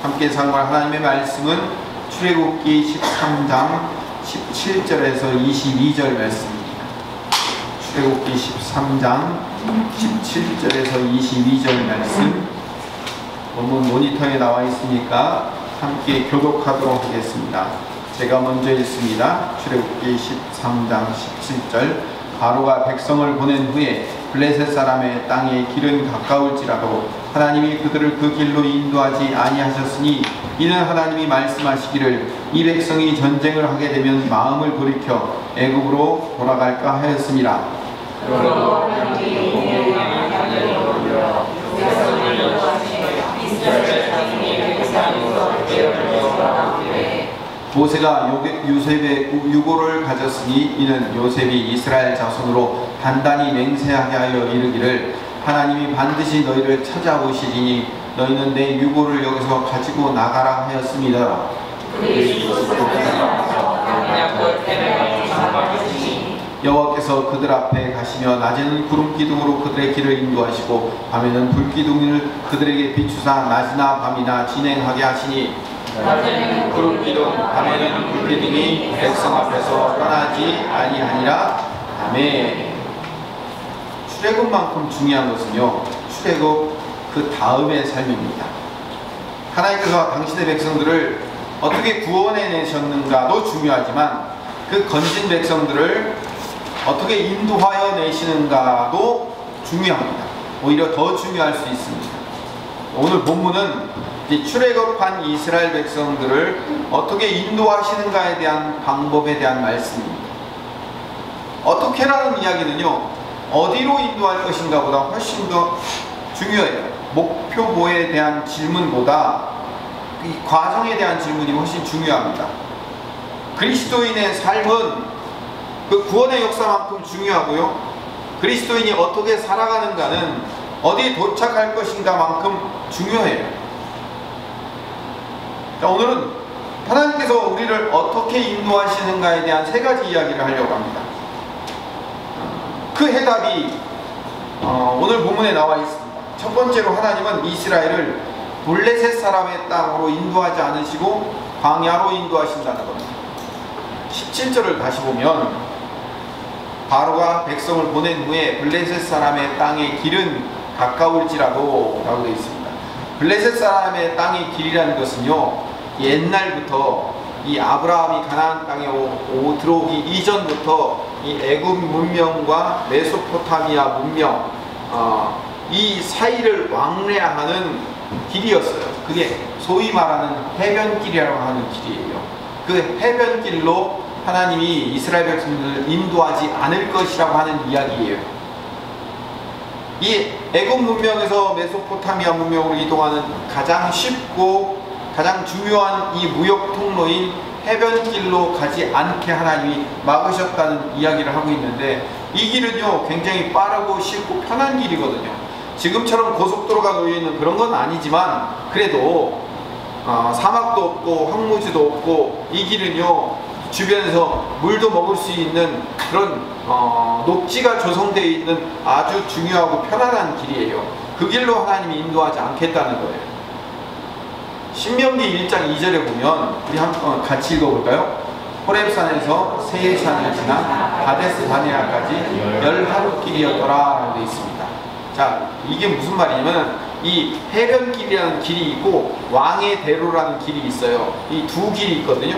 함께 상고할 하나님의 말씀은 출애굽기 13장 17절에서 22절 말씀입니다. 출애굽기 13장 17절에서 22절 말씀, 본문 모니터에 나와 있으니까 함께 교독하도록 하겠습니다. 제가 먼저 읽습니다. 출애굽기 13장 17절. 바로가 백성을 보낸 후에 블레셋 사람의 땅에 길은 가까울지라도 하나님이 그들을 그 길로 인도하지 아니하셨으니 이는 하나님이 말씀하시기를 이 백성이 전쟁을 하게 되면 마음을 돌이켜 애굽으로 돌아갈까 하였습니다. 모세가 요셉의 유고를 가졌으니 이는 요셉이 이스라엘 자손으로 단단히 맹세하게 하여 이르기를 하나님이 반드시 너희를 찾아오시리니 너희는 내 유고를 여기서 가지고 나가라 하였습니다. 여호와께서 그들 앞에 가시며 낮에는 구름 기둥으로 그들의 길을 인도하시고 밤에는 불 기둥을 그들에게 비추사 낮이나 밤이나 진행하게 하시니 낮에는 구름 기둥 밤에는 불 기둥이 백성 앞에서 떠나지 아니하니라. 아멘. 출애굽만큼 중요한 것은요, 출애굽 그 다음의 삶입니다. 하나님께서 당신의 백성들을 어떻게 구원해 내셨는가도 중요하지만 그 건진 백성들을 어떻게 인도하여 내시는가도 중요합니다. 오히려 더 중요할 수 있습니다. 오늘 본문은 출애굽한 이스라엘 백성들을 어떻게 인도하시는가에 대한 방법에 대한 말씀입니다. 어떻게라는 이야기는요, 어디로 인도할 것인가 보다 훨씬 더 중요해요. 목표에 대한 질문보다 이 과정에 대한 질문이 훨씬 중요합니다. 그리스도인의 삶은 그 구원의 역사만큼 중요하고요, 그리스도인이 어떻게 살아가는가는 어디에 도착할 것인가만큼 중요해요. 자, 오늘은 하나님께서 우리를 어떻게 인도하시는가에 대한 세 가지 이야기를 하려고 합니다. 그 해답이 오늘 본문에 나와 있습니다. 첫 번째로 하나님은 이스라엘을 블레셋 사람의 땅으로 인도하지 않으시고 광야로 인도하신다는 겁니다. 17절을 다시 보면 바로가 백성을 보낸 후에 블레셋 사람의 땅의 길은 가까울지라도 라고 되어 있습니다. 블레셋 사람의 땅의 길이라는 것은요, 옛날부터 이 아브라함이 가나안 땅에 들어오기 이전부터 이 애굽 문명과 메소포타미아 문명, 이 사이를 왕래하는 길이었어요. 그게 소위 말하는 해변길이라고 하는 길이에요. 그 해변길로 하나님이 이스라엘 백성들을 인도하지 않을 것이라고 하는 이야기예요. 이 애굽 문명에서 메소포타미아 문명으로 이동하는 가장 쉽고 가장 중요한 이 무역 통로인 해변길로 가지 않게 하나님이 막으셨다는 이야기를 하고 있는데, 이 길은요 굉장히 빠르고 쉽고 편한 길이거든요. 지금처럼 고속도로가 놓여있는 그런 건 아니지만 그래도 사막도 없고 황무지도 없고, 이 길은요 주변에서 물도 먹을 수 있는 그런 녹지가 조성되어 있는 아주 중요하고 편안한 길이에요. 그 길로 하나님이 인도하지 않겠다는 거예요. 신명기 1장 2절에 보면 우리 한번 같이 읽어볼까요? 호렙산에서 세일산을 지나 가데스 바네아까지 10하루길이었더라 라고 되어 있습니다. 자, 이게 무슨 말이냐면 이 해변길이라는 길이 있고 왕의 대로라는 길이 있어요. 이 두 길이 있거든요.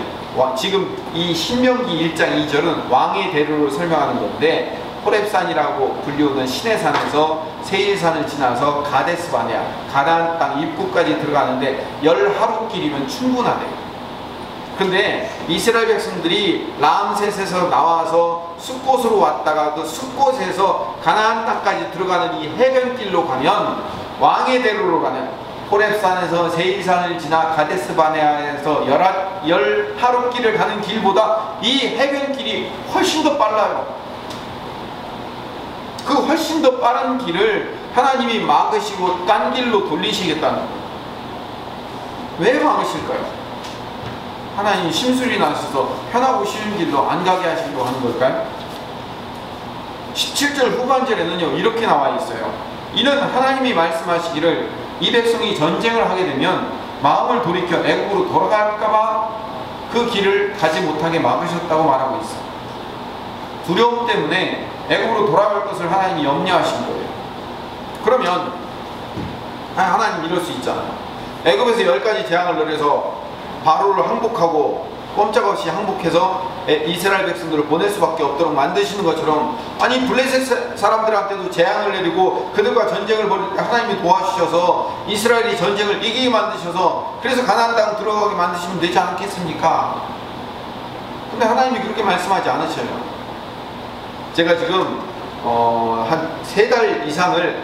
지금 이 신명기 1장 2절은 왕의 대로를 설명하는 건데, 호렙산이라고 불리우는 시내산에서 세일산을 지나서 가데스 바네아, 가나안 땅 입구까지 들어가는데 10하루길이면 충분하대요. 근데 이스라엘 백성들이 람셋에서 나와서 숫곳으로 왔다가 그 숫곳에서 가나안 땅까지 들어가는 이 해변길로 가면, 왕의 대로로 가는 호렙산에서 세일산을 지나 가데스 바네아에서 10하루길을 가는 길보다 이 해변길이 훨씬 더 빨라요. 그 훨씬 더 빠른 길을 하나님이 막으시고 딴 길로 돌리시겠다는 거예요. 왜 막으실까요? 하나님이 심술이 나셔서 편하고 쉬운 길로 안 가게 하시려고 하는 걸까요? 17절 후반절에는요 이렇게 나와 있어요. 이는 하나님이 말씀하시기를 이 백성이 전쟁을 하게 되면 마음을 돌이켜 애굽으로 돌아갈까봐 그 길을 가지 못하게 막으셨다고 말하고 있어요. 두려움 때문에 애굽으로 돌아갈 것을 하나님이 염려하신 거예요. 그러면 하나님 이럴 수 있잖아요. 애굽에서 10가지 재앙을 내려서 바로를 항복하고 꼼짝없이 항복해서 이스라엘 백성들을 보낼 수밖에 없도록 만드시는 것처럼, 아니 블레셋 사람들한테도 재앙을 내리고 그들과 전쟁을 벌일 때 하나님이 도와주셔서 이스라엘이 전쟁을 이기게 만드셔서 그래서 가나안 땅 들어가게 만드시면 되지 않겠습니까? 근데 하나님이 그렇게 말씀하지 않으셔요. 제가 지금 한 3달 이상을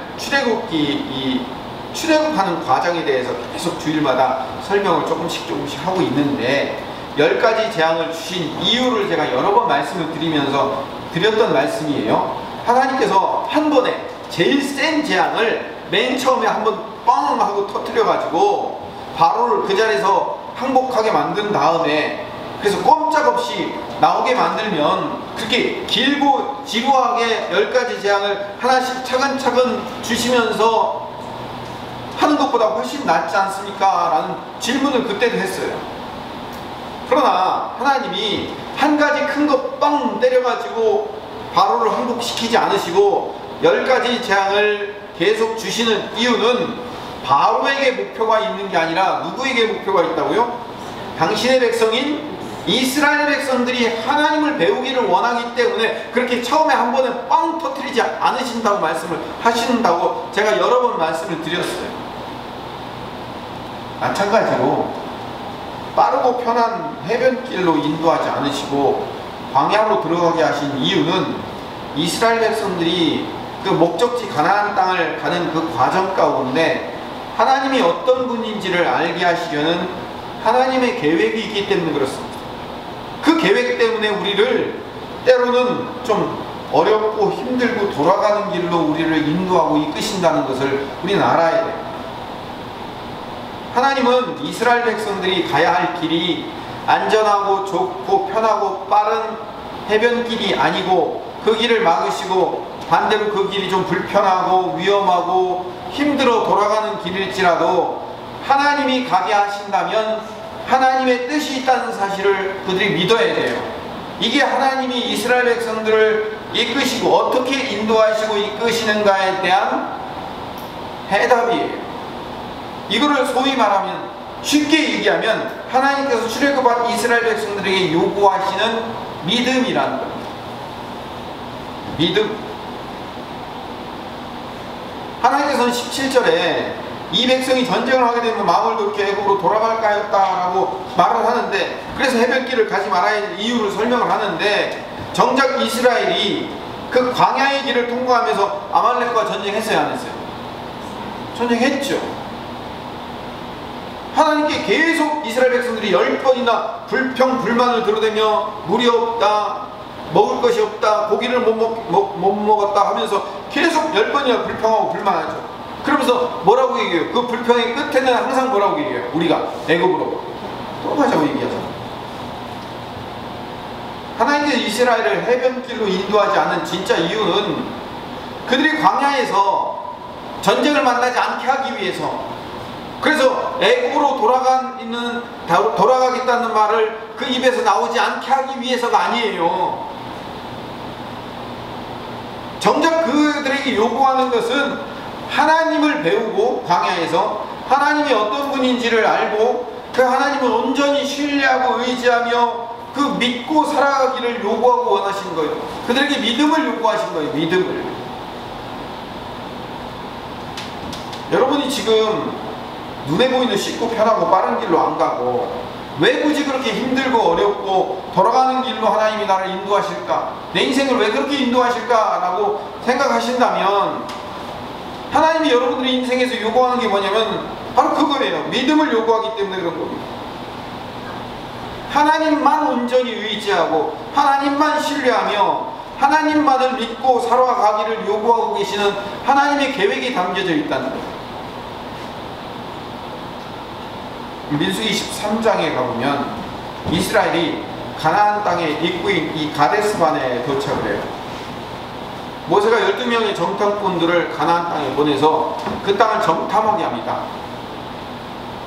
출애굽하는 과정에 대해서 계속 주일마다 설명을 조금씩 하고 있는데, 10가지 재앙을 주신 이유를 제가 여러 번 말씀을 드리면서 드렸던 말씀이에요. 하나님께서 한 번에 제일 센 재앙을 맨 처음에 한번 뻥 하고 터뜨려 가지고 바로를 그 자리에서 항복하게 만든 다음에, 그래서 꼼짝없이 나오게 만들면 그렇게 길고 지루하게 10가지 재앙을 하나씩 차근차근 주시면서 하는 것보다 훨씬 낫지 않습니까? 라는 질문을 그때도 했어요. 그러나 하나님이 한 가지 큰 거 빵 때려가지고 바로를 항복시키지 않으시고 10가지 재앙을 계속 주시는 이유는 바로에게 목표가 있는 게 아니라 누구에게 목표가 있다고요? 당신의 백성인 이스라엘 백성들이 하나님을 배우기를 원하기 때문에 그렇게 처음에 한 번에 빵 터뜨리지 않으신다고 말씀을 하신다고 제가 여러 번 말씀을 드렸어요. 마찬가지로 빠르고 편한 해변길로 인도하지 않으시고 광야로 들어가게 하신 이유는 이스라엘 백성들이 그 목적지 가나안 땅을 가는 그 과정 가운데 하나님이 어떤 분인지를 알게 하시려는 하나님의 계획이 있기 때문에 그렇습니다. 그 계획 때문에 우리를 때로는 좀 어렵고 힘들고 돌아가는 길로 우리를 인도하고 이끄신다는 것을 우리는 알아야 돼요. 하나님은 이스라엘 백성들이 가야 할 길이 안전하고 좋고 편하고 빠른 해변길이 아니고 그 길을 막으시고 반대로 그 길이 좀 불편하고 위험하고 힘들어 돌아가는 길일지라도 하나님이 가게 하신다면 하나님의 뜻이 있다는 사실을 그들이 믿어야 돼요. 이게 하나님이 이스라엘 백성들을 이끄시고 어떻게 인도하시고 이끄시는가에 대한 해답이에요. 이거를 소위 말하면, 쉽게 얘기하면 하나님께서 출애굽한 이스라엘 백성들에게 요구하시는 믿음이라는 겁니다. 믿음. 하나님께서는 17절에 이 백성이 전쟁을 하게 되면 마음을 돌이켜 애굽으로 돌아갈까 했다라고 말을 하는데, 그래서 해변길을 가지 말아야 할 이유를 설명을 하는데, 정작 이스라엘이 그 광야의 길을 통과하면서 아말렉과 전쟁했어요, 안 했어요? 전쟁했죠. 하나님께 계속 이스라엘 백성들이 10번이나 불평불만을 들어대며 물이 없다, 먹을 것이 없다, 고기를 못 먹었다 하면서 계속 10번이나 불평하고 불만하죠. 그러면서 뭐라고 얘기해요? 그 불평의 끝에는 항상 뭐라고 얘기해요? 우리가 애굽으로 돌아가자고 얘기하잖아요. 하나님께서 이스라엘을 해변길로 인도하지 않은 진짜 이유는 그들이 광야에서 전쟁을 만나지 않게 하기 위해서, 그래서 애굽으로 돌아가겠다는 말을 그 입에서 나오지 않게 하기 위해서가 아니에요. 정작 그들에게 요구하는 것은 하나님을 배우고 광야에서 하나님이 어떤 분인지를 알고 그 하나님을 온전히 신뢰하고 의지하며 그 믿고 살아가기를 요구하고 원하신 거예요. 그들에게 믿음을 요구하신 거예요. 믿음을. 여러분이 지금 눈에 보이는 쉽고 편하고 빠른 길로 안 가고 왜 굳이 그렇게 힘들고 어렵고 돌아가는 길로 하나님이 나를 인도하실까? 내 인생을 왜 그렇게 인도하실까? 라고 생각하신다면 하나님이 여러분들의 인생에서 요구하는 게 뭐냐면 바로 그거예요. 믿음을 요구하기 때문에 그런 겁니다. 하나님만 온전히 의지하고 하나님만 신뢰하며 하나님만을 믿고 살아가기를 요구하고 계시는 하나님의 계획이 담겨져 있다는 거예요. 민수기 13장에 가보면 이스라엘이 가나안 땅의 입구인 이 가데스반에 도착을 해요. 모세가 12명의 정탐꾼들을 가나안 땅에 보내서 그 땅을 정탐하게 합니다.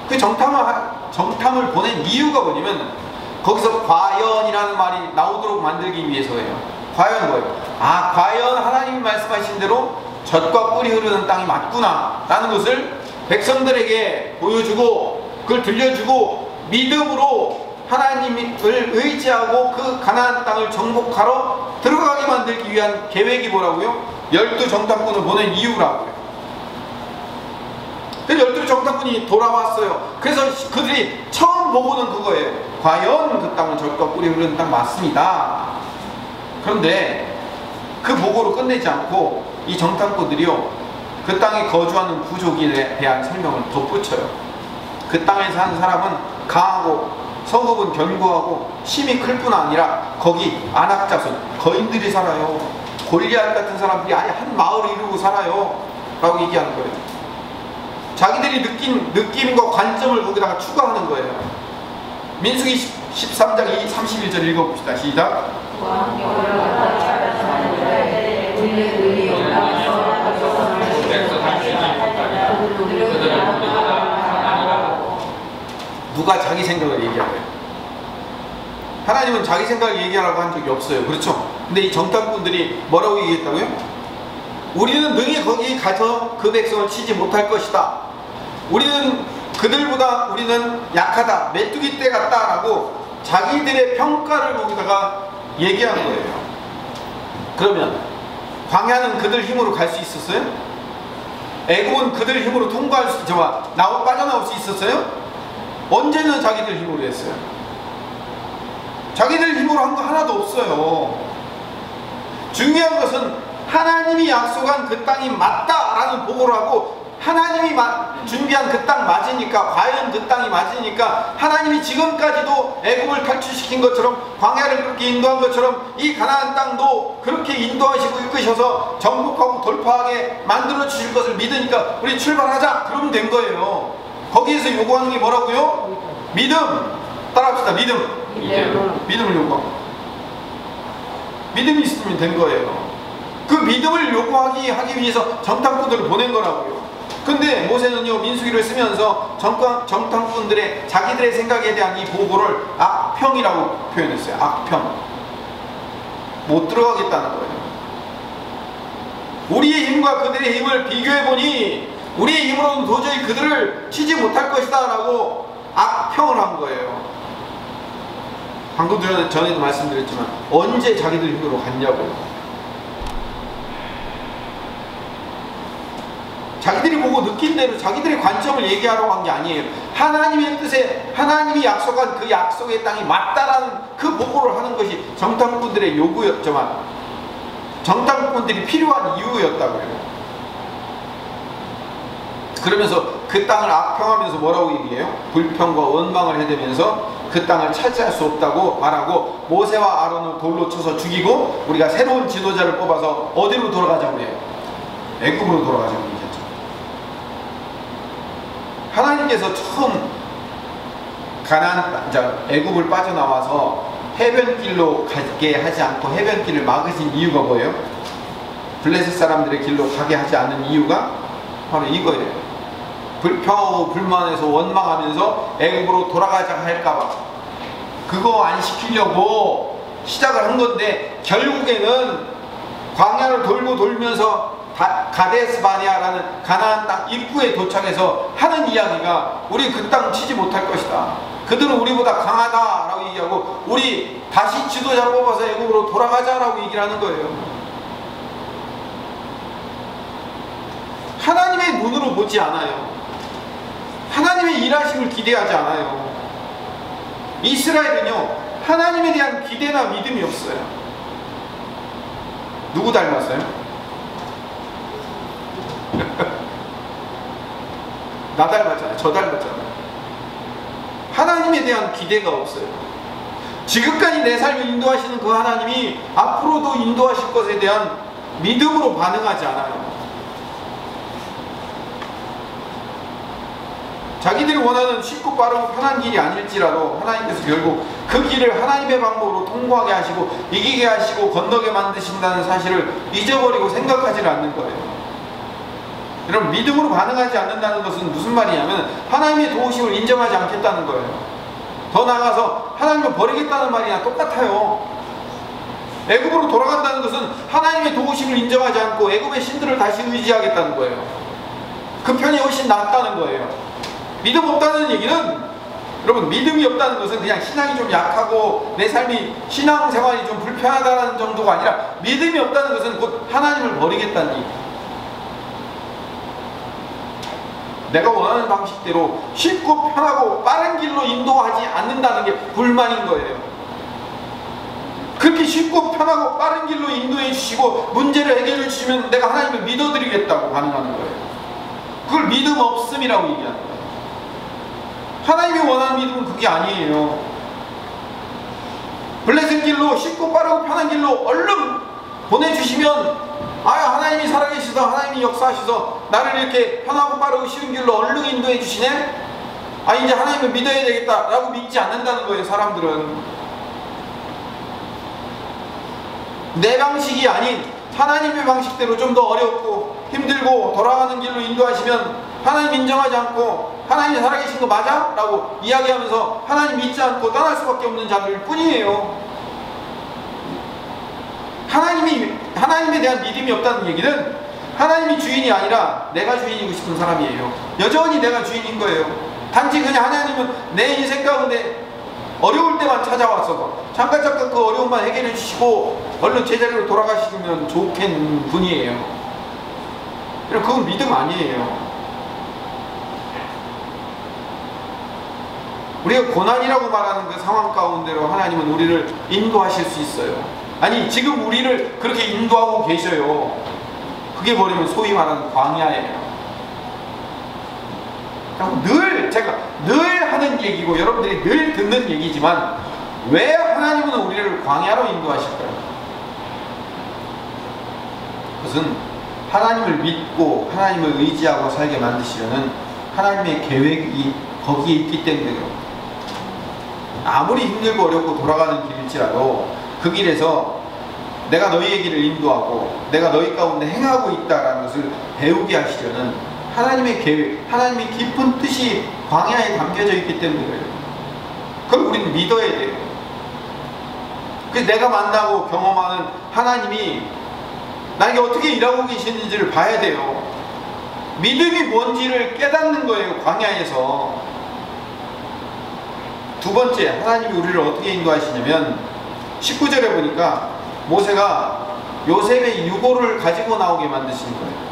그 정탐을 보낸 이유가 뭐냐면 거기서 과연이라는 말이 나오도록 만들기 위해서예요. 과연 뭐예요? 아, 과연 하나님이 말씀하신 대로 젖과 꿀이 흐르는 땅이 맞구나 라는 것을 백성들에게 보여주고 그걸 들려주고 믿음으로 하나님을 의지하고 그 가나안 땅을 정복하러 들어가게 만들기 위한 계획이 뭐라고요? 12 정탐꾼을 보낸 이유라고요. 그 12 정탐꾼이 돌아왔어요. 그래서 그들이 처음 보고는 그거예요. 과연 그 땅은 젖과 꿀이 흐르는 땅 맞습니다. 그런데 그 보고로 끝내지 않고 이 정탐꾼들이요, 그 땅에 거주하는 부족에 대한 설명을 덧붙여요. 그 땅에 사는 사람은 강하고 성읍은 견고하고 힘이 클 뿐 아니라 거기 안악자손, 거인들이 살아요. 골리앗 같은 사람들이 아예 한 마을을 이루고 살아요 라고 얘기하는 거예요. 자기들이 느낀 느낌과 관점을 거기다가 추가하는 거예요. 민수기 13장 31절 읽어봅시다. 시작. 누가 자기 생각을 얘기하래요? 하나님은 자기 생각을 얘기하라고 한 적이 없어요. 그렇죠? 근데 이 정탐꾼들이 뭐라고 얘기했다고요? 우리는 능히 거기 가서 그 백성을 치지 못할 것이다. 우리는 그들보다 우리는 약하다. 메뚜기 떼 같다 라고 자기들의 평가를 거기다가 얘기한 거예요. 그러면 광야는 그들 힘으로 갈 수 있었어요? 애굽은 그들 힘으로 통과할 수, 빠져나올 수 있었어요? 언제는 자기들 힘으로 했어요. 자기들 힘으로 한 거 하나도 없어요. 중요한 것은 하나님이 약속한 그 땅이 맞다라는 보고를 하고 하나님이 준비한 그 땅 맞으니까, 과연 그 땅이 맞으니까 하나님이 지금까지도 애굽을 탈출시킨 것처럼 광야를 그렇게 인도한 것처럼 이 가나안 땅도 그렇게 인도하시고 이끄셔서 정복하고 돌파하게 만들어 주실 것을 믿으니까 우리 출발하자 그러면 된 거예요. 거기에서 요구하는 게 뭐라고요? 믿음. 따라합시다. 믿음을 요구하고 믿음이 있으면 된 거예요. 그 믿음을 요구하기 위해서 정탐꾼들을 보낸 거라고요. 근데 모세는요, 민수기를 쓰면서 정탐꾼들의 자기들의 생각에 대한 이 보고를 악평이라고 표현했어요. 악평. 못 들어가겠다는 거예요. 우리의 힘과 그들의 힘을 비교해보니 우리의 힘으로는 도저히 그들을 치지 못할 것이다 라고 악평을 한 거예요. 방금 전에도 말씀드렸지만 언제 자기들 힘으로 갔냐고요. 자기들이 보고 느낀 대로 자기들의 관점을 얘기하려고 한 게 아니에요. 하나님의 뜻에, 하나님이 약속한 그 약속의 땅이 맞다라는 그 보고를 하는 것이 정탐꾼들의 요구였지만 정탐꾼들이 필요한 이유였다고요. 그러면서 그 땅을 악평하면서 뭐라고 얘기해요? 불평과 원망을 해대면서 그 땅을 차지할 수 없다고 말하고 모세와 아론을 돌로 쳐서 죽이고 우리가 새로운 지도자를 뽑아서 어디로 돌아가자고 해요? 애굽으로 돌아가자고 얘기했죠. 하나님께서 처음 애굽을 빠져나와서 해변길로 가게 하지 않고 해변길을 막으신 이유가 뭐예요? 블레셋 사람들의 길로 가게 하지 않는 이유가 바로 이거예요. 불평하고 불만해서 원망하면서 애굽으로 돌아가자 할까봐 그거 안 시키려고 시작을 한 건데 결국에는 광야를 돌면서 가데스 바네아라는 가나안 땅 입구에 도착해서 하는 이야기가 우리 그 땅 치지 못할 것이다. 그들은 우리보다 강하다라고 얘기하고 우리 다시 지도자 뽑아서 애굽으로 돌아가자라고 얘기를 하는 거예요. 하나님의 눈으로 보지 않아요. 하나님의 일하심을 기대하지 않아요. 이스라엘은요, 하나님에 대한 기대나 믿음이 없어요. 누구 닮았어요? 나 닮았잖아요. 저 닮았잖아요. 하나님에 대한 기대가 없어요. 지금까지 내 삶을 인도하시는 그 하나님이 앞으로도 인도하실 것에 대한 믿음으로 반응하지 않아요. 자기들이 원하는 쉽고 빠르고 편한 길이 아닐지라도 하나님께서 결국 그 길을 하나님의 방법으로 통과하게 하시고 이기게 하시고 건너게 만드신다는 사실을 잊어버리고 생각하지 않는 거예요. 여러분, 믿음으로 반응하지 않는다는 것은 무슨 말이냐면 하나님의 도우심을 인정하지 않겠다는 거예요. 더 나아가서 하나님을 버리겠다는 말이나 똑같아요. 애굽으로 돌아간다는 것은 하나님의 도우심을 인정하지 않고 애굽의 신들을 다시 의지하겠다는 거예요. 그 편이 훨씬 낫다는 거예요. 믿음 없다는 얘기는, 여러분, 믿음이 없다는 것은 그냥 신앙이 좀 약하고 내 삶이 신앙생활이 좀 불편하다는 정도가 아니라, 믿음이 없다는 것은 곧 하나님을 버리겠다는 얘기. 내가 원하는 방식대로 쉽고 편하고 빠른 길로 인도하지 않는다는 게 불만인 거예요. 그렇게 쉽고 편하고 빠른 길로 인도해 주시고 문제를 해결해 주시면 내가 하나님을 믿어드리겠다고 반응하는 거예요. 그걸 믿음 없음이라고 얘기하는 거예요. 하나님이 원하는 믿음은 그게 아니에요. 블레셋 길로 쉽고 빠르고 편한 길로 얼른 보내주시면, 하나님이 살아계셔서 하나님이 역사하셔서 나를 이렇게 편하고 빠르고 쉬운 길로 얼른 인도해 주시네? 이제 하나님을 믿어야 되겠다 라고 믿지 않는다는 거예요. 사람들은 내 방식이 아닌 하나님의 방식대로 좀 더 어렵고 힘들고 돌아가는 길로 인도하시면 하나님 인정하지 않고 하나님이 살아계신 거 맞아? 라고 이야기하면서 하나님 믿지 않고 떠날 수밖에 없는 자들 뿐이에요. 하나님에 대한 믿음이 없다는 얘기는 하나님이 주인이 아니라 내가 주인이고 싶은 사람이에요. 여전히 내가 주인인 거예요. 단지 그냥 하나님은 내 인생 가운데 어려울 때만 찾아와서 잠깐 그 어려움만 해결해 주시고 얼른 제자리로 돌아가시면 좋겠는 분이에요. 그건 믿음 아니에요. 우리가 고난이라고 말하는 그 상황 가운데로 하나님은 우리를 인도하실 수 있어요. 지금 우리를 그렇게 인도하고 계셔요. 그게 뭐냐면 소위 말하는 광야예요. 제가 늘 하는 얘기고 여러분들이 늘 듣는 얘기지만, 왜 하나님은 우리를 광야로 인도하실까요? 그것은 하나님을 믿고 하나님을 의지하고 살게 만드시려는 하나님의 계획이 거기에 있기 때문에 그렇습니다. 아무리 힘들고 어렵고 돌아가는 길일지라도 그 길에서 내가 너희의 길을 인도하고 내가 너희 가운데 행하고 있다는 것을 배우게 하시려는 하나님의 계획, 하나님의 깊은 뜻이 광야에 담겨져 있기 때문에 그래요. 그걸 우리는 믿어야 돼요. 그래서 내가 만나고 경험하는 하나님이 나에게 어떻게 일하고 계시는지를 봐야 돼요. 믿음이 뭔지를 깨닫는 거예요. 광야에서. 두 번째, 하나님이 우리를 어떻게 인도하시냐면 19절에 보니까 모세가 요셉의 유고를 가지고 나오게 만드신 거예요.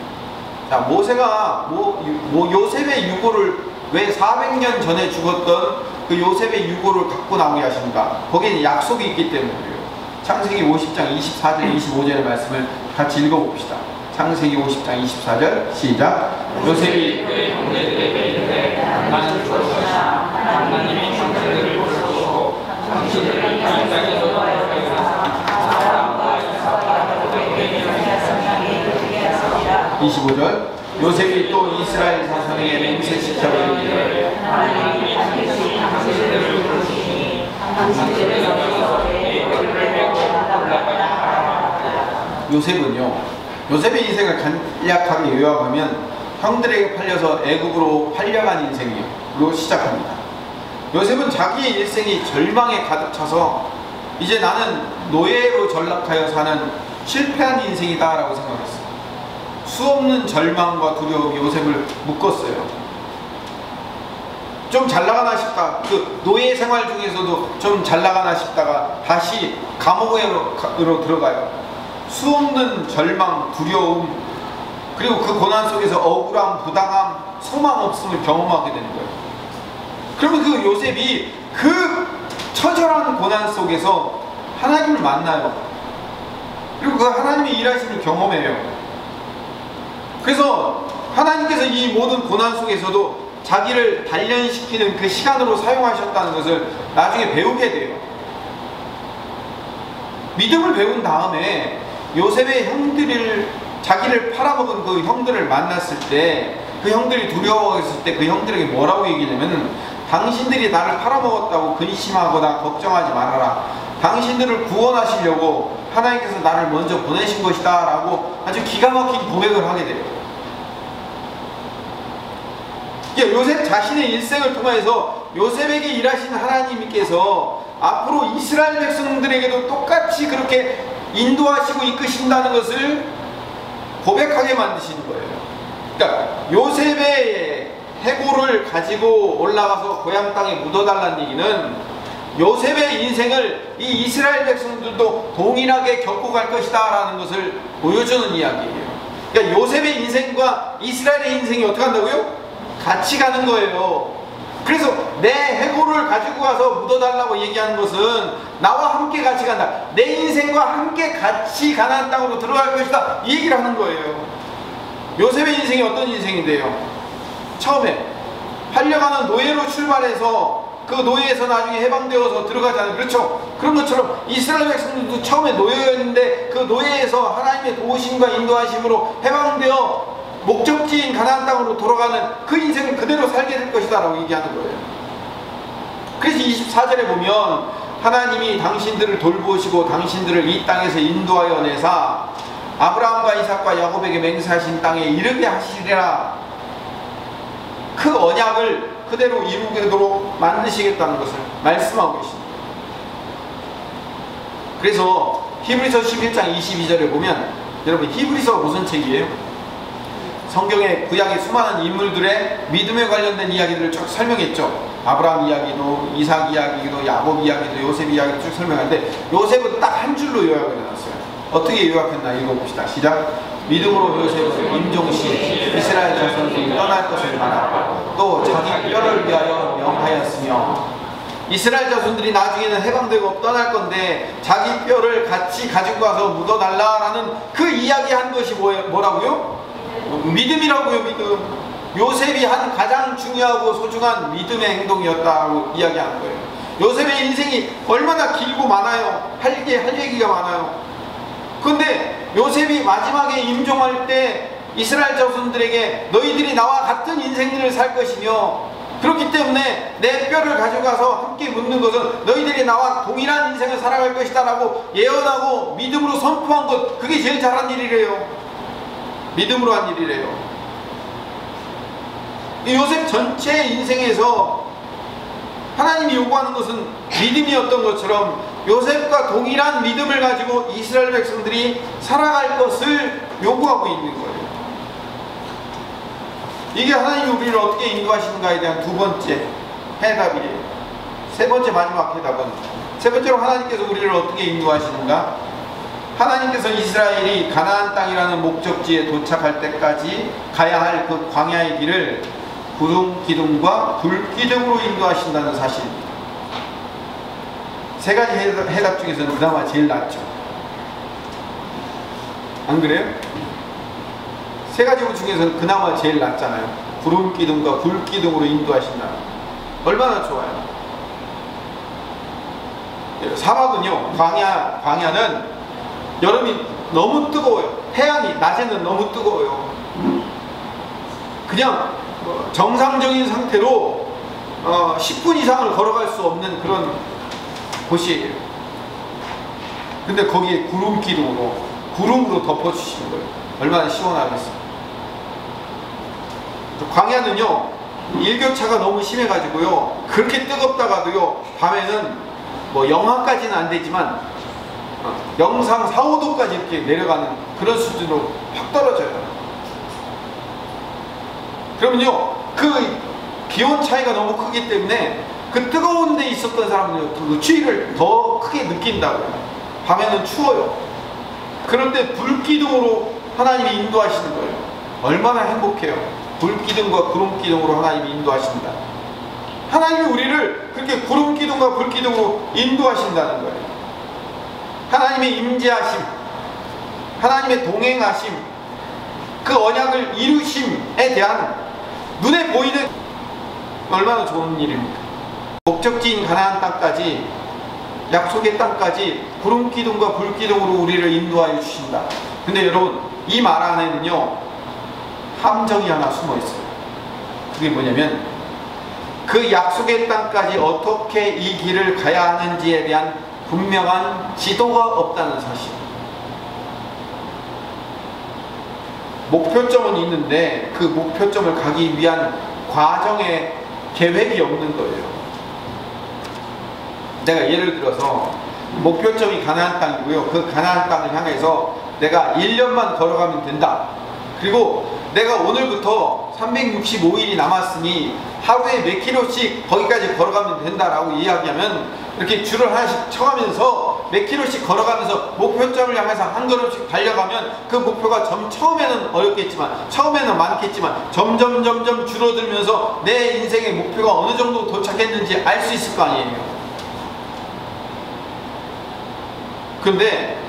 자, 모세가 요셉의 유고를, 왜 400년 전에 죽었던 그 요셉의 유고를 갖고 나오게 하신가? 거기에 약속이 있기 때문에 그래요. 창세기 50장 24절 25절의 말씀을 같이 읽어봅시다. 창세기 50장 24절 시작. 요셉이 그의 형제들에게 이르되 나는 죽었으나 하나님이 형제들을 부르시고 당신들을 이 땅에서 떠나가리라. 25절. 요셉이 또 이스라엘 자손에게 맹세시켜 이르기를 하나님이 반드시 당신들을 부르시니 당신들을 여기서 내 얼굴을 메고 올라가라. 요셉은요, 요셉의 인생을 간략하게 요약하면 형들에게 팔려서 애굽으로 팔려간 인생으로 시작합니다. 요셉은 자기의 일생이 절망에 가득 차서 이제 나는 노예로 전락하여 사는 실패한 인생이다 라고 생각했어요. 수없는 절망과 두려움이 요셉을 묶었어요. 좀 잘나가나 싶다. 그 노예 생활 중에서도 좀 잘나가나 싶다가 다시 감옥으로 들어가요. 수없는 절망, 두려움, 그리고 그 고난 속에서 억울함, 부당함, 소망 없음을 경험하게 되는 거예요. 그러면 그 요셉이 그 처절한 고난 속에서 하나님을 만나요. 그리고 그 하나님의 일하심을 경험해요. 그래서 하나님께서 이 모든 고난 속에서도 자기를 단련시키는 그 시간으로 사용하셨다는 것을 나중에 배우게 돼요. 믿음을 배운 다음에 요셉의 형들을, 자기를 팔아먹은 그 형들을 만났을 때, 그 형들이 두려워했을 때 그 형들에게 뭐라고 얘기냐면, 당신들이 나를 팔아먹었다고 근심하거나 걱정하지 말아라. 당신들을 구원하시려고 하나님께서 나를 먼저 보내신 것이다 라고 아주 기가 막힌 고백을 하게 돼요. 그러니까 요셉 자신의 일생을 통해서 요셉에게 일하신 하나님께서 앞으로 이스라엘 백성들에게도 똑같이 그렇게 인도하시고 이끄신다는 것을 고백하게 만드시는 거예요. 그러니까 요셉의 해골을 가지고 올라가서 고향 땅에 묻어달라는 얘기는 요셉의 인생을 이 이스라엘 백성들도 동일하게 겪고 갈 것이다 라는 것을 보여주는 이야기예요. 그러니까 요셉의 인생과 이스라엘의 인생이 어떻게 한다고요? 같이 가는 거예요. 그래서 내 해골을 가지고 가서 묻어달라고 얘기하는 것은 나와 함께 같이 간다, 내 인생과 함께 같이 가나안 땅으로 들어갈 것이다, 이 얘기를 하는 거예요. 요셉의 인생이 어떤 인생인데요? 처음에 팔려가는 노예로 출발해서 그 노예에서 나중에 해방되어서 들어가잖아요. 그렇죠? 그런 것처럼 이스라엘 백성들도 처음에 노예였는데 그 노예에서 하나님의 도우심과 인도하심으로 해방되어 목적지인 가나안 땅으로 돌아가는 그 인생을 그대로 살게 될 것이다 라고 얘기하는 거예요. 그래서 24절에 보면 하나님이 당신들을 돌보시고 당신들을 이 땅에서 인도하여 내사 아브라함과 이삭과 야곱에게 맹세하신 땅에 이르게 하시리라, 그 언약을 그대로 이루도록 만드시겠다는 것을 말씀하고 계십니다. 그래서 히브리서 11장 22절에 보면, 여러분 히브리서가 무슨 책이에요? 성경의 구약의 수많은 인물들의 믿음에 관련된 이야기들을 쭉 설명했죠. 아브라함 이야기도, 이삭 이야기도, 야곱 이야기도, 요셉 이야기도 쭉 설명하는데 요셉은 딱 한 줄로 요약을 해놨어요. 어떻게 요약했나 읽어봅시다. 시작. 믿음으로 요셉은 임종시 이스라엘 자손들이 떠날 것을 말하고 또 자기 뼈를 위하여 명하였으며, 이스라엘 자손들이 나중에는 해방되고 떠날 건데 자기 뼈를 같이 가지고 가서 묻어달라라는 그 이야기한 것이 뭐라고요? 믿음이라고요. 믿음. 요셉이 한 가장 중요하고 소중한 믿음의 행동이었다고 이야기하는 거예요. 요셉의 인생이 얼마나 길고 많아요. 할 얘기가 많아요. 그런데 요셉이 마지막에 임종할 때 이스라엘 자손들에게 너희들이 나와 같은 인생을 살 것이며, 그렇기 때문에 내 뼈를 가져가서 함께 묻는 것은 너희들이 나와 동일한 인생을 살아갈 것이다 라고 예언하고 믿음으로 선포한 것, 그게 제일 잘한 일이래요. 믿음으로 한 일이래요. 요셉 전체 인생에서 하나님이 요구하는 것은 믿음이었던 것처럼 요셉과 동일한 믿음을 가지고 이스라엘 백성들이 살아갈 것을 요구하고 있는 거예요. 이게 하나님이 우리를 어떻게 인도하시는가에 대한 두 번째 해답이에요. 세 번째 마지막 해답은, 세 번째로 하나님께서 우리를 어떻게 인도하시는가? 하나님께서 이스라엘이 가나안 땅이라는 목적지에 도착할 때까지 가야 할 그 광야의 길을 구름 기둥과 불 기둥으로 인도하신다는 사실입니다. 세 가지 해답 중에서는 그나마 제일 낫죠. 안 그래요? 세 가지 중에서는 그나마 제일 낫잖아요. 구름 기둥과 불 기둥으로 인도하신다. 얼마나 좋아요. 사막은요, 광야는 여름이 너무 뜨거워요. 태양이 낮에는 너무 뜨거워요. 그냥 정상적인 상태로 10분 이상을 걸어갈 수 없는 그런 곳이에요. 근데 거기에 구름으로 덮어주시는 거예요. 얼마나 시원하겠어요. 광야는요, 일교차가 너무 심해가지고요, 그렇게 뜨겁다가도요, 밤에는 뭐 영하까지는 안 되지만 영상 4, 5도까지 이렇게 내려가는 그런 수준으로 확 떨어져요. 그러면요, 그 기온 차이가 너무 크기 때문에 그 뜨거운 데 있었던 사람들은 그 추위를 더 크게 느낀다고요. 밤에는 추워요. 그런데 불기둥으로 하나님이 인도하시는 거예요. 얼마나 행복해요. 불기둥과 구름기둥으로 하나님이 인도하신다. 하나님이 우리를 그렇게 구름기둥과 불기둥으로 인도하신다는 거예요. 하나님의 임재하심, 하나님의 동행하심, 그 언약을 이루심에 대한 눈에 보이는, 얼마나 좋은 일입니까? 목적지인 가나안 땅까지, 약속의 땅까지 구름기둥과 불기둥으로 우리를 인도하여 주신다. 근데 여러분, 이 말 안에는요, 함정이 하나 숨어 있어요. 그게 뭐냐면, 그 약속의 땅까지 어떻게 이 길을 가야 하는지에 대한 분명한 지도가 없다는 사실. 목표점은 있는데 그 목표점을 가기 위한 과정에 계획이 없는 거예요. 내가 예를 들어서 목표점이 가나안 땅이고요. 그 가나안 땅을 향해서 내가 1년만 걸어가면 된다. 그리고 내가 오늘부터 365일이 남았으니 하루에 몇 킬로씩 거기까지 걸어가면 된다라고 이야기하면 이렇게 줄을 하나씩 쳐가면서 몇 킬로씩 걸어가면서 목표점을 향해서 한 걸음씩 달려가면 그 목표가 처음에는 어렵겠지만, 처음에는 많겠지만 점점 줄어들면서 내 인생의 목표가 어느 정도 도착했는지 알 수 있을 거 아니에요. 근데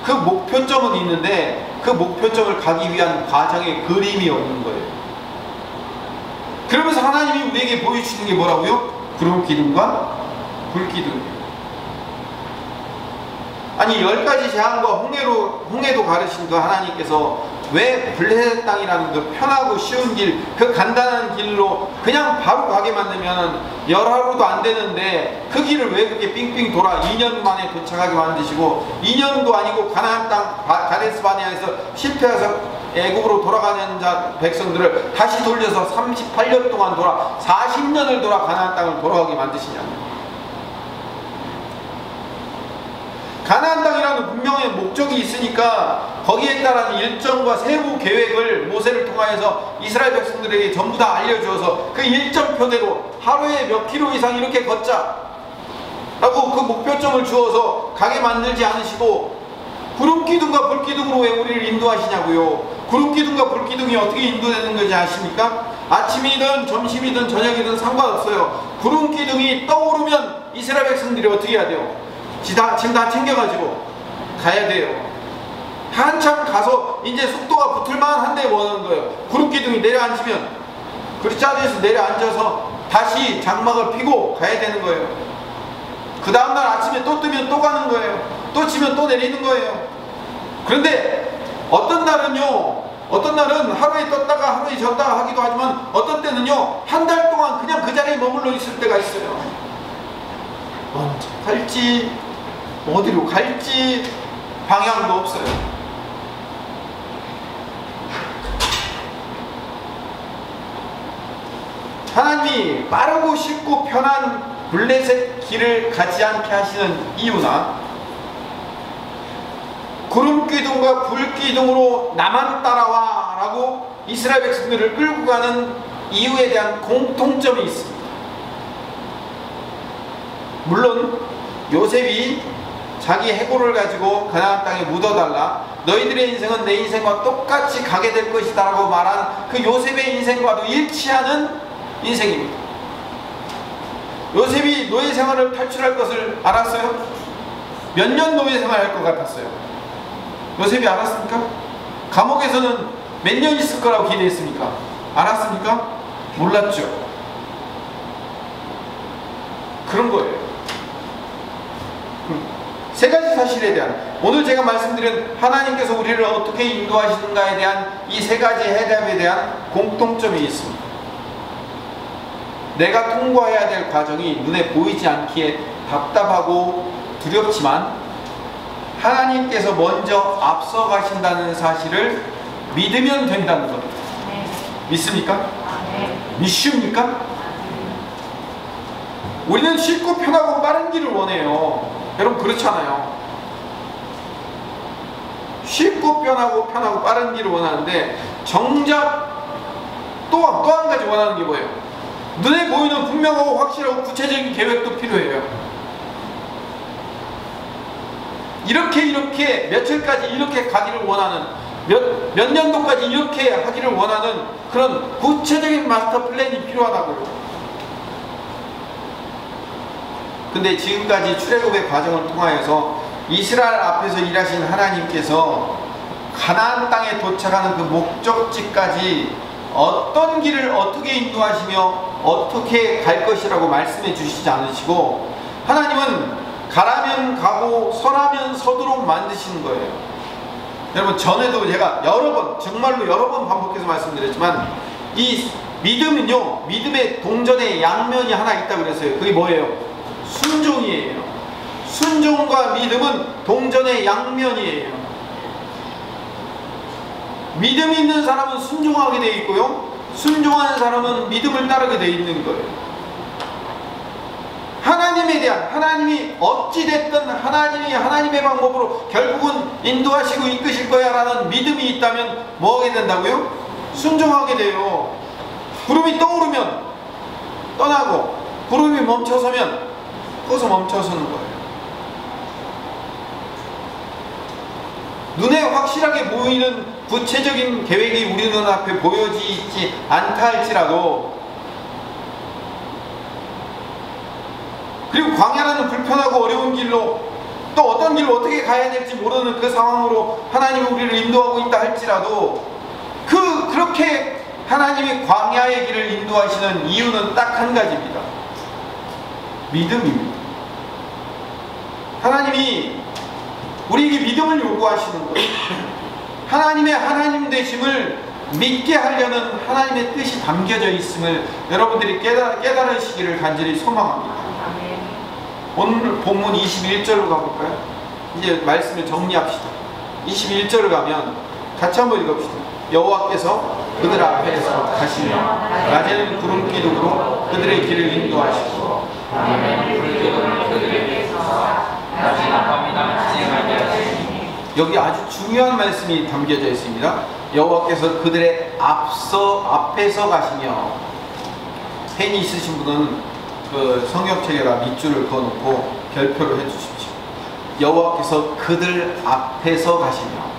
그 목표점은 있는데 그 목표점을 가기 위한 과정의 그림이 없는 거예요. 그러면서 하나님이 우리에게 보여주시는 게 뭐라고요? 구름 기둥과 불 기둥이에요. 아니 10가지 재앙과 홍해도 가르신 그 하나님께서 왜 블레셋 땅이라는 그 편하고 쉬운 길, 그 간단한 길로 그냥 바로 가게 만들면 열하루도 안 되는데 그 길을 왜 그렇게 삥삥 돌아 2년 만에 도착하게 만드시고 2년도 아니고 가나안 땅 가데스 바네아에서 실패해서 애굽으로 돌아가는 백성들을 다시 돌려서 38년 동안 돌아 40년을 돌아 가나안 땅을 돌아가게 만드시냐고요. 가나안 땅이라는 분명한 목적이 있으니까 거기에 따른 일정과 세부 계획을 모세를 통하여서 이스라엘 백성들에게 전부 다 알려주어서 그 일정표대로 하루에 몇 킬로 이상 이렇게 걷자 라고 그 목표점을 주어서 가게 만들지 않으시고 구름기둥과 불기둥으로 왜 우리를 인도하시냐고요. 구름기둥과 불기둥이 어떻게 인도되는 건지 아십니까? 아침이든 점심이든 저녁이든 상관없어요. 구름기둥이 떠오르면 이스라엘 백성들이 어떻게 해야 돼요? 짐 다 챙겨가지고 가야 돼요. 한참 가서 이제 속도가 붙을만 한데 원하는 거예요. 구름기둥이 내려앉으면 그 자리에서 내려앉아서 다시 장막을 피고 가야 되는 거예요. 그 다음날 아침에 또 뜨면 또 가는 거예요. 또 치면 또 내리는 거예요. 그런데 어떤 날은 하루에 떴다가 하루에 졌다가 하기도 하지만 어떤 때는요 한 달 동안 그냥 그 자리에 머물러 있을 때가 있어요. 언제 갈지 어디로 갈지 방향도 없어요. 하나님이 빠르고 쉽고 편한 블레셋 길을 가지 않게 하시는 이유나 구름기둥과 불기둥으로 나만 따라와 라고 이스라엘 백성들을 끌고 가는 이유에 대한 공통점이 있습니다. 물론 요셉이 자기 해골을 가지고 가나안 땅에 묻어달라, 너희들의 인생은 내 인생과 똑같이 가게 될 것이다 라고 말한 그 요셉의 인생과도 일치하는 인생입니다. 요셉이 노예 생활을 탈출할 것을 알았어요? 몇 년 노예 생활할 것 같았어요? 요셉이 알았습니까? 감옥에서는 몇 년 있을 거라고 기대했습니까? 알았습니까? 몰랐죠. 그런 거예요. 세 가지 사실에 대한, 오늘 제가 말씀드린 하나님께서 우리를 어떻게 인도하시는가에 대한 이 세 가지 해답에 대한 공통점이 있습니다. 내가 통과해야 될 과정이 눈에 보이지 않기에 답답하고 두렵지만 하나님께서 먼저 앞서 가신다는 사실을 믿으면 된다는 겁니다. 믿습니까? 믿습니까? 우리는 쉽고 편하고 빠른 길을 원해요. 여러분 그렇잖아요. 쉽고 편하고 빠른 길을 원하는데 정작 또 한 가지 원하는 게 뭐예요? 눈에 보이는 분명하고 확실하고 구체적인 계획도 필요해요. 이렇게 며칠까지 이렇게 가기를 원하는, 몇 년도까지 이렇게 하기를 원하는 그런 구체적인 마스터 플랜이 필요하다고요. 근데 지금까지 출애굽의 과정을 통하여서 이스라엘 앞에서 일하신 하나님께서 가나안 땅에 도착하는 그 목적지까지 어떤 길을 어떻게 인도하시며 어떻게 갈 것이라고 말씀해 주시지 않으시고, 하나님은 가라면 가고 서라면 서도록 만드시는 거예요. 여러분 전에도 제가 정말로 여러 번 반복해서 말씀드렸지만 이 믿음은요, 믿음의 동전의 양면이 하나 있다고 그랬어요. 그게 뭐예요? 순종이에요. 순종과 믿음은 동전의 양면이에요. 믿음이 있는 사람은 순종하게 되어 있고요, 순종하는 사람은 믿음을 따르게 돼 있는 거예요. 하나님에 대한, 하나님이 어찌됐든 하나님의 방법으로 결국은 인도하시고 이끄실 거야 라는 믿음이 있다면 뭐 하게 된다고요? 순종하게 돼요. 구름이 떠오르면 떠나고 구름이 멈춰서면 거기서 멈춰서는 거예요. 눈에 확실하게 보이는 구체적인 계획이 우리 눈앞에 보여지지 않다 할지라도, 그리고 광야라는 불편하고 어려운 길로 또 어떤 길로 어떻게 가야 될지 모르는 그 상황으로 하나님이 우리를 인도하고 있다 할지라도, 그렇게 하나님이 광야의 길을 인도하시는 이유는 딱 한 가지입니다. 믿음입니다. 하나님이 우리에게 믿음을 요구하시는 거예요. 하나님의 하나님 되심을 믿게 하려는 하나님의 뜻이 담겨져 있음을 여러분들이 깨달으시기를 간절히 소망합니다. 오늘 본문 21절로 가볼까요? 이제 말씀을 정리합시다. 21절을 가면 같이 한번 읽읍시다. 여호와께서 그들 앞에서 가시며 낮에는 구름 기둥으로 그들의 길을 인도하시고 밤에는 불 기둥으로 그들에게 서사 낮이나 밤이나 지행하게 하시니. 여기 아주 중요한 말씀이 담겨져 있습니다. 여호와께서 그들의 앞에서 가시며. 펜이 있으신 분은 그 성경책에다 밑줄을 그어놓고 별표를 해주십시오. 여호와께서 그들 앞에서 가시며,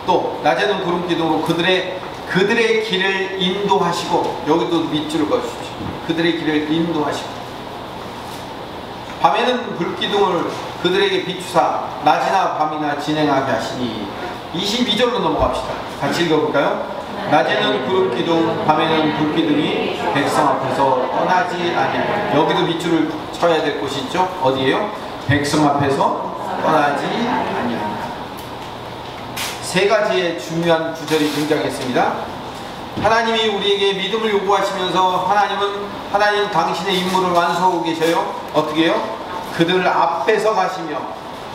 또 낮에는 구름 기둥으로 그들의 길을 인도하시고, 여기도 밑줄을 그어주십시오. 그들의 길을 인도하시고, 밤에는 불기둥을 그들에게 비추사 낮이나 밤이나 진행하게 하시니. 22절로 넘어갑시다. 같이 읽어볼까요? 낮에는 구름기둥, 밤에는 불기둥이 백성 앞에서 떠나지 아니하리라. 여기도 밑줄을 쳐야 될 곳이 있죠? 어디예요? 백성 앞에서 떠나지 아니하리라. 세 가지의 중요한 구절이 등장했습니다. 하나님이 우리에게 믿음을 요구하시면서 하나님 당신의 임무를 완수하고 계셔요. 어떻게 해요? 그들 앞에서 가시며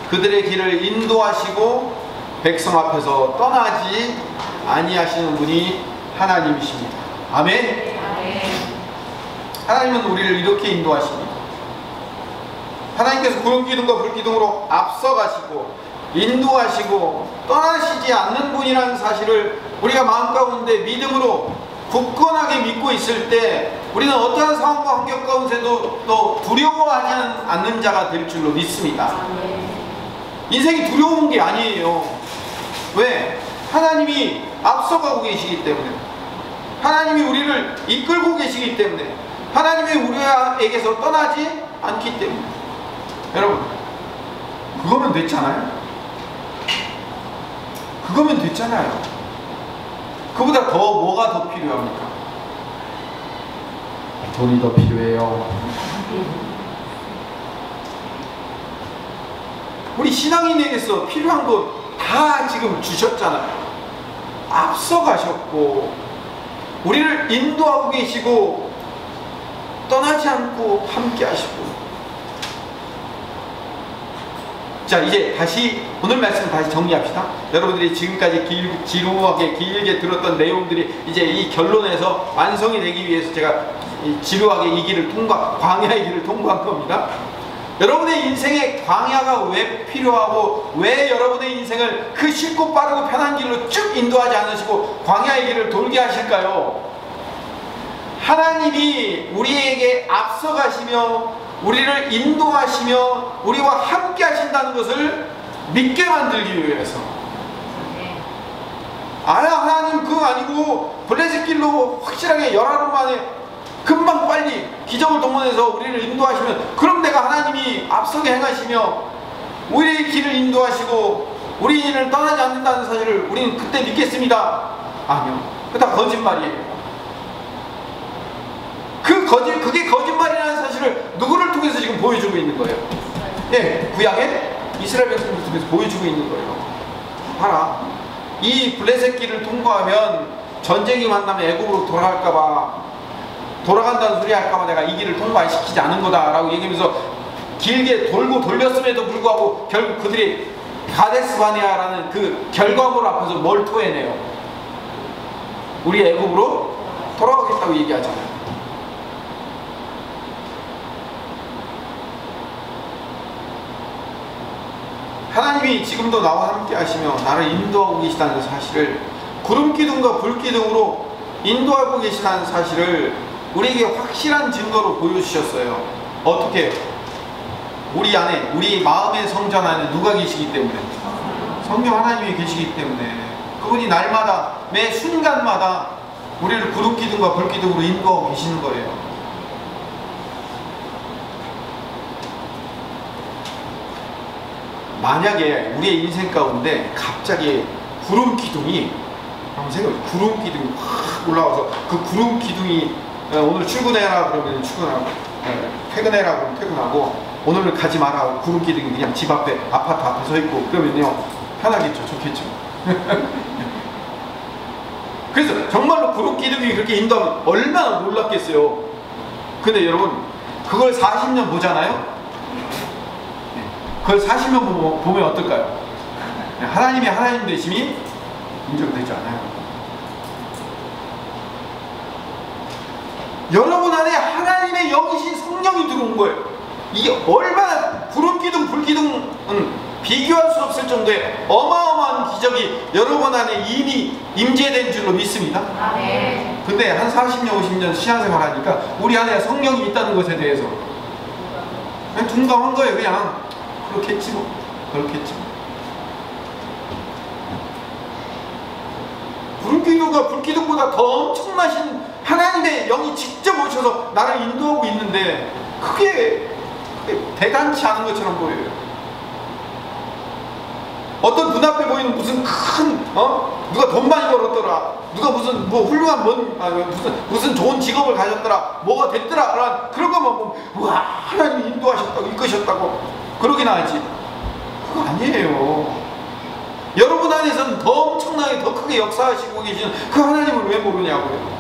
그들의 길을 인도하시고 백성 앞에서 떠나지 아니하시는 분이 하나님이십니다. 아멘. 하나님은 우리를 이렇게 인도하십니다. 하나님께서 구름기둥과 불기둥으로 앞서가시고 인도하시고 떠나시지 않는 분이라는 사실을 우리가 마음 가운데 믿음으로 굳건하게 믿고 있을 때 우리는 어떠한 상황과 환경 가운데도 또 두려워하지 않는 자가 될 줄로 믿습니다. 인생이 두려운 게 아니에요. 왜? 하나님이 앞서가고 계시기 때문에, 하나님이 우리를 이끌고 계시기 때문에, 하나님이 우리에게서 떠나지 않기 때문에. 여러분, 그거면 됐잖아요. 그거면 됐잖아요. 그보다 더 뭐가 더 필요합니까? 돈이 더 필요해요. 우리 신앙인에게서 필요한 거 다 지금 주셨잖아요. 앞서가셨고 우리를 인도하고 계시고 떠나지 않고 함께 하시고. 자, 이제 다시 오늘 말씀 다시 정리합시다. 여러분들이 지금까지 지루하게 길게 들었던 내용들이 이제 이 결론에서 완성이 되기 위해서 제가 지루하게 이 길을 광야의 길을 통과한 겁니다. 여러분의 인생에 광야가 왜 필요하고 왜 여러분의 인생을 그 쉽고 빠르고 편한 길로 쭉 인도하지 않으시고 광야의 길을 돌게 하실까요? 하나님이 우리에게 앞서가시며 우리를 인도하시며 우리와 함께 하신다는 것을 믿게 만들기 위해서. 하나님 그거 아니고 블레셋 길로 확실하게 열하루 만에 금방 빨리 기적을 동원해서 우리를 인도하시면, 그럼 내가 하나님이 앞서게 행하시며 우리의 길을 인도하시고 우리를 떠나지 않는다는 사실을 우리는 그때 믿겠습니다. 아니요, 그거 다 거짓말이에요. 그게 거짓말이라는 사실을 누구를 통해서 지금 보여주고 있는 거예요? 예, 구약의 이스라엘 백성을 통해서 보여주고 있는 거예요. 봐라, 이 블레셋 길을 통과하면 전쟁이 만나면 애국으로 돌아간다는 소리 할까봐 내가 이 길을 통과시키지 않은 거다라고 얘기하면서 길게 돌고 돌렸음에도 불구하고 결국 그들이 가데스 바네아라는 그 결과물 앞에서 뭘 토해내요? 우리 애굽으로 돌아가겠다고 얘기하잖아요. 하나님이 지금도 나와 함께 하시며 나를 인도하고 계시다는 사실을, 구름기둥과 불기둥으로 인도하고 계시다는 사실을 우리에게 확실한 증거로 보여주셨어요. 어떻게? 우리 안에, 우리 마음의 성전 안에 누가 계시기 때문에? 성령 하나님이 계시기 때문에 그분이 날마다, 매 순간마다 우리를 구름기둥과 불기둥으로 인도하고 계시는 거예요. 만약에 우리의 인생 가운데 갑자기 구름기둥이, 한번 생각해보세요. 구름기둥이 확 올라와서 그 구름기둥이 오늘 출근해라 그러면 출근하고, 퇴근해라 그러면 퇴근하고, 오늘 가지 마라 구름기둥이 그냥 집 앞에, 아파트 앞에 서 있고 그러면요, 편하겠죠? 좋겠죠? 그래서 정말로 구름기둥이 그렇게 인도하면 얼마나 놀랐겠어요. 근데 여러분, 그걸 40년 보잖아요? 그걸 40년 보면 어떨까요? 하나님이 하나님 되심이 인정되지 않아요. 여러분 안에 하나님의 영이신 성령이 들어온 거예요. 이게 얼마나, 구름기둥 불기둥은 비교할 수 없을 정도의 어마어마한 기적이 여러분 안에 이미 임재된 줄로 믿습니다. 근데 한 40년 50년 신앙생활 하니까 우리 안에 성령이 있다는 것에 대해서 그냥 둔감한 거예요. 그냥 그렇겠지 뭐, 그렇겠지 뭐. 구름기둥과 불기둥보다 더 엄청나신 하나님의 영이 직접 오셔서 나를 인도하고 있는데 그게 대단치 않은 것처럼 보여요. 어떤 눈앞에 보이는 무슨 큰, 누가 돈 많이 벌었더라, 누가 무슨 뭐 훌륭한 무슨 좋은 직업을 가졌더라, 뭐가 됐더라, 그런 것만 보면 와, 하나님이 인도하셨다고, 이끄셨다고 그러긴 하지. 그거 아니에요. 여러분 안에서는 더 엄청나게 더 크게 역사하시고 계시는 그 하나님을 왜 모르냐고요.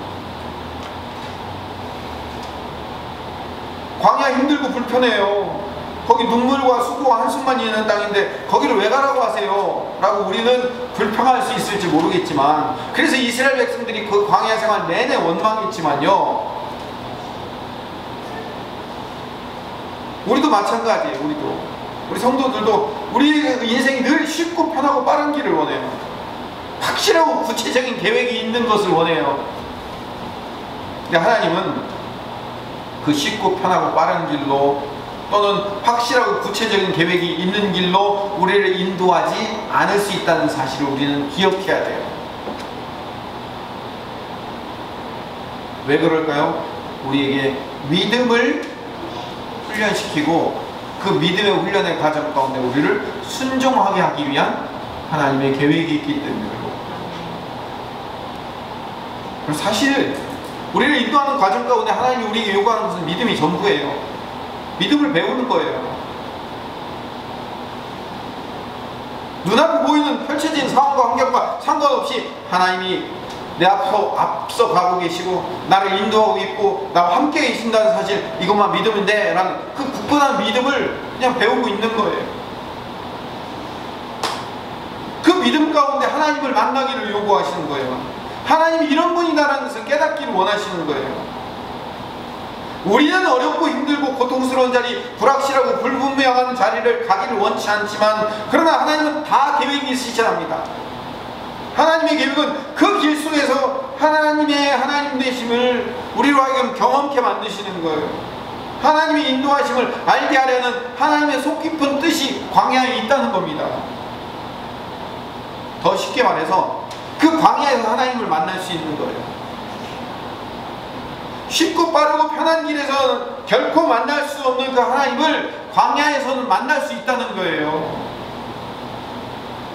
광야 힘들고 불편해요. 거기 눈물과 수고와 한숨만 있는 땅인데 거기를 왜 가라고 하세요? 라고 우리는 불평할 수 있을지 모르겠지만, 그래서 이스라엘 백성들이 그 광야 생활 내내 원망했지만요, 우리도 마찬가지예요. 우리 성도들도 우리 인생이 늘 쉽고 편하고 빠른 길을 원해요. 확실하고 구체적인 계획이 있는 것을 원해요. 근데 하나님은 그 쉽고 편하고 빠른 길로, 또는 확실하고 구체적인 계획이 있는 길로 우리를 인도하지 않을 수 있다는 사실을 우리는 기억해야 돼요. 왜 그럴까요? 우리에게 믿음을 훈련시키고 그 믿음의 훈련의 과정 가운데 우리를 순종하게 하기 위한 하나님의 계획이 있기 때문에 그리고 사실 우리를 인도하는 과정 가운데 하나님이 우리에게 요구하는 것은 믿음이 전부예요. 믿음을 배우는 거예요. 눈앞에 보이는 펼쳐진 상황과 환경과 상관없이 하나님이 내 앞서 가고 계시고 나를 인도하고 있고 나와 함께 계신다는 사실, 이것만 믿으면 돼 라는 그 굳건한 믿음을 그냥 배우고 있는 거예요. 그 믿음 가운데 하나님을 만나기를 요구하시는 거예요. 하나님이 이런 분이다라는 것을 깨닫기를 원하시는 거예요. 우리는 어렵고 힘들고 고통스러운 자리, 불확실하고 불분명한 자리를 가기를 원치 않지만, 그러나 하나님은 다 계획이 있으시답니다. 하나님의 계획은 그 길 속에서 하나님의 하나님 되심을 우리로 하여금 경험케 만드시는 거예요. 하나님의 인도하심을 알게 하려는 하나님의 속 깊은 뜻이 광야에 있다는 겁니다. 더 쉽게 말해서 그 광야에서 하나님을 만날 수 있는 거예요. 쉽고 빠르고 편한 길에서 결코 만날 수 없는 그 하나님을 광야에서는 만날 수 있다는 거예요.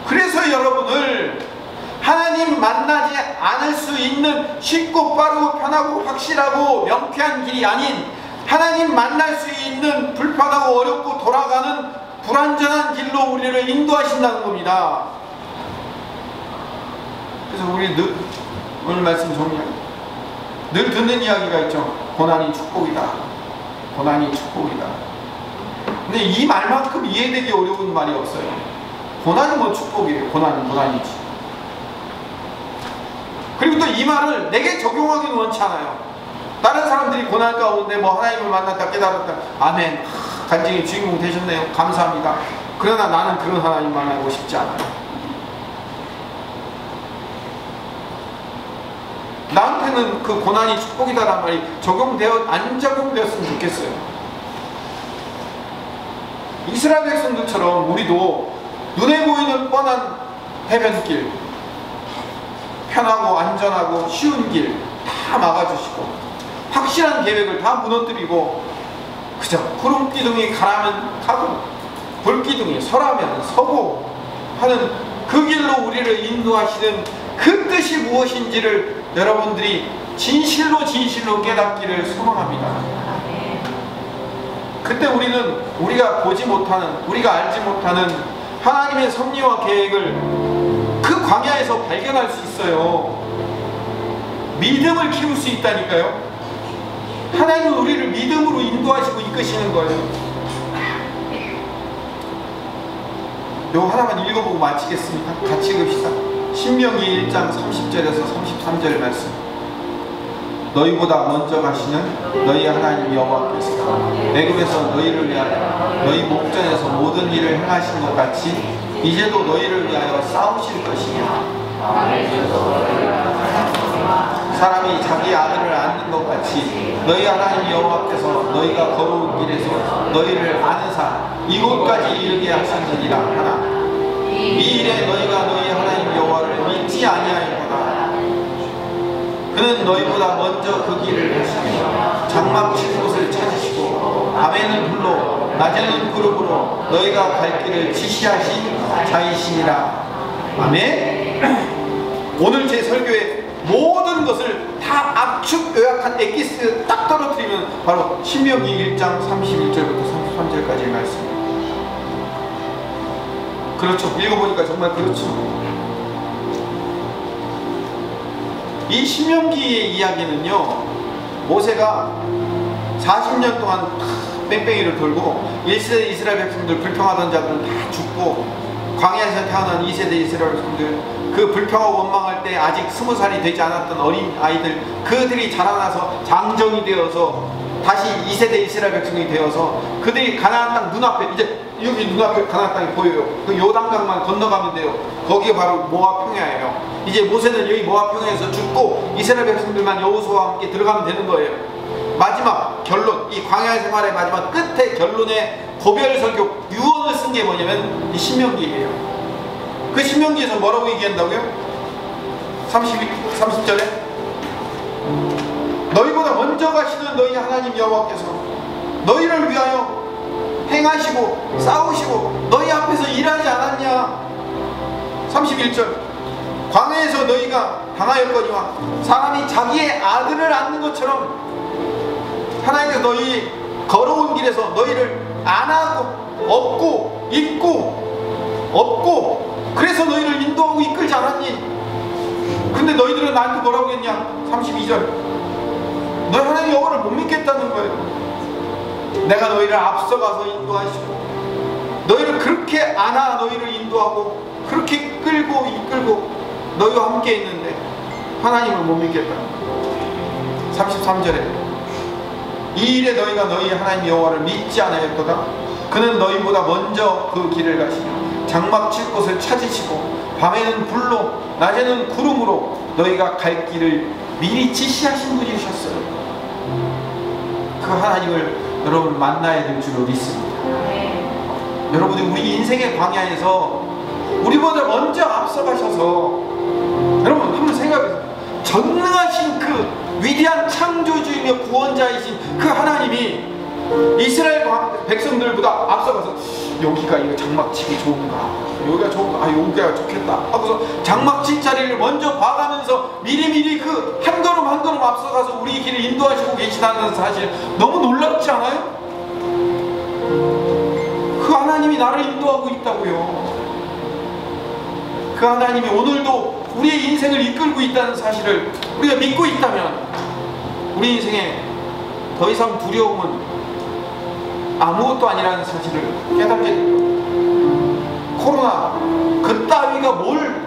그래서 여러분을 하나님 만나지 않을 수 있는 쉽고 빠르고 편하고 확실하고 명쾌한 길이 아닌 하나님 만날 수 있는 불편하고 어렵고 돌아가는 불완전한 길로 우리를 인도하신다는 겁니다. 그래서 우리 오늘 말씀 정리하고 늘 듣는 이야기가 있죠. 고난이 축복이다. 고난이 축복이다. 근데 이 말만큼 이해되기 어려운 말이 없어요. 고난이 뭐 축복이에요. 고난은 고난이지. 그리고 그러니까 이 말을 내게 적용하기는 원치 않아요. 다른 사람들이 고난 가운데 뭐 하나님을 만났다 깨달았다, 아멘, 간증의 주인공 되셨네요, 감사합니다. 그러나 나는 그런 하나님 만나고 싶지 않아요. 나한테는 그 고난이 축복이다라는 말이 안 적용되었으면 좋겠어요. 이스라엘 백성들처럼 우리도 눈에 보이는 뻔한 해변길, 편하고 안전하고 쉬운 길 다 막아주시고 확실한 계획을 다 무너뜨리고 그저 구름기둥이 가라면 가고 불기둥이 서라면 서고 하는 그 길로 우리를 인도하시는 그 뜻이 무엇인지를 여러분들이 진실로 깨닫기를 소망합니다. 그때 우리는 우리가 보지 못하는, 우리가 알지 못하는 하나님의 섭리와 계획을 그 광야에서 발견할 수 있어요. 믿음을 키울 수 있다니까요. 하나님은 우리를 믿음으로 인도하시고 이끄시는 거예요. 요 하나만 읽어보고 마치겠습니다. 같이 읽읍시다. 신명기 1장 30절에서 33절 말씀. 너희보다 먼저 가시는 너희 하나님 여호와께서 애굽에서 너희를 위하여 너희 목전에서 모든 일을 행하신 것 같이 이제도 너희를 위하여 싸우실 것이며 사람이 자기 아들을 안는 것 같이 너희 하나님 여호와께서 너희가 걸어온 길에서 너희를 아는 산 이곳까지 이르게 하셨느니라 하나 이 일에 너희가 너희 하나님 여호와를 믿지 아니하였도다. 그는 너희보다 먼저 그 길을 가시며 장막 칠 곳을 찾으시고 밤에는 불로 낮에는 구름으로 너희가 갈 길을 지시하신 자이시니라. 아멘. 오늘 제 설교의 모든 것을 다 압축 요약한 엑기스 딱 떨어뜨리면 바로 신명기 1장 31절부터 33절까지의 말씀입니다. 그렇죠. 읽어보니까 정말 그렇죠. 이 신명기의 이야기는요, 모세가 40년 동안 뺑뺑이를 돌고 1세대 이스라엘 백성들, 불평하던 자들은 다 죽고 광야에서 태어난 2세대 이스라엘 백성들, 그 불평하고 원망할 때 아직 20살이 되지 않았던 어린 아이들, 그들이 자라나서 장정이 되어서 다시 2세대 이스라엘 백성이 되어서 그들이 가나안 땅 눈앞에, 이제 여기 눈앞에 가나안 땅이 보여요. 그 요단강만 건너가면 돼요. 거기가 바로 모압 평야예요. 이제 모세는 여기 모압 평야에서 죽고 이스라엘 백성들만 여호수아와 함께 들어가면 되는 거예요. 마지막 결론, 이 광야 생활의 마지막 끝에 결론의 고별 설교 유언을 쓴 게 뭐냐면 이 신명기예요. 그 신명기에서 뭐라고 얘기한다고요? 30절에 너희보다 먼저 가시는 너희 하나님 여호와께서 너희를 위하여 행하시고 싸우시고 너희 앞에서 일하지 않았냐. 31절 광야에서 너희가 당하였거니와 사람이 자기의 아들을 안는 것처럼 하나님께서 너희 걸어온 길에서 너희를 안하고 업고 입고 업고 그래서 너희를 인도하고 이끌지 않았니? 근데 너희들은 나한테 뭐라고 했냐? 32절 너희 하나님 여호와를 못 믿겠다는 거예요. 내가 너희를 앞서가서 인도하시고 너희를 그렇게 안아 너희를 인도하고 그렇게 끌고 이끌고 너희와 함께 있는데 하나님을 못 믿겠다는 거예요. 33절에 이 일에 너희가 너희 하나님 여호와를 믿지 않았도다. 그는 너희보다 먼저 그 길을 가시며 장막 칠 곳을 찾으시고 밤에는 불로 낮에는 구름으로 너희가 갈 길을 미리 지시하신 분이셨어요. 그 하나님을 여러분 만나야 될 줄로 믿습니다. 여러분이 우리 인생의 광야에서 우리보다 먼저 앞서가셔서 여러분 한번 생각해보세요. 전능하신 그 위대한 창조주이며 구원자이신 그 하나님이 이스라엘 백성들보다 앞서가서 여기가 이거 장막 치기 좋은가, 여기가 좋은가, 여기가 좋겠다 하고서 장막 칠 자리를 먼저 봐가면서 미리미리 그 한 걸음 한 걸음 앞서가서 우리 길을 인도하시고 계시다는 사실 너무 놀랍지 않아요? 그 하나님이 나를 인도하고 있다고요. 그 하나님이 오늘도 우리의 인생을 이끌고 있다는 사실을 우리가 믿고 있다면 우리 인생에 더 이상 두려움은 아무것도 아니라는 사실을 깨닫게 됩니다. 코로나 그 따위가 뭘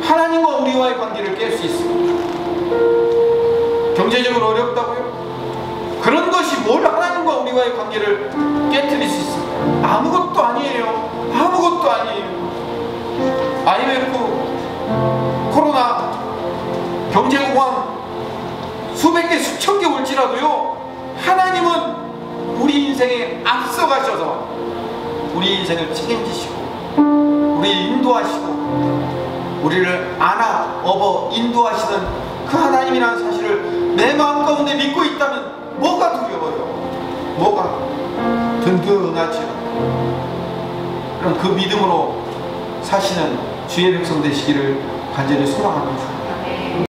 하나님과 우리와의 관계를 깰 수 있습니까? 경제적으로 어렵다고요? 그런 것이 뭘 하나님과 우리와의 관계를 깨뜨릴 수 있습니까? 아무것도 아니에요. 아무것도 아니에요. IMF, 코로나, 경제공황 수백 개 수천 개 올지라도요, 하나님은 우리 인생에 앞서가셔서 우리 인생을 책임지시고 우리 인도하시고 우리를 안아 업어 인도하시는 그 하나님이라는 사실을 내 마음 가운데 믿고 있다면 뭐가 두려워요? 뭐가 든든하죠? 그럼 그 믿음으로 사시는 주의 백성 되시기를 간절히 소망합니다.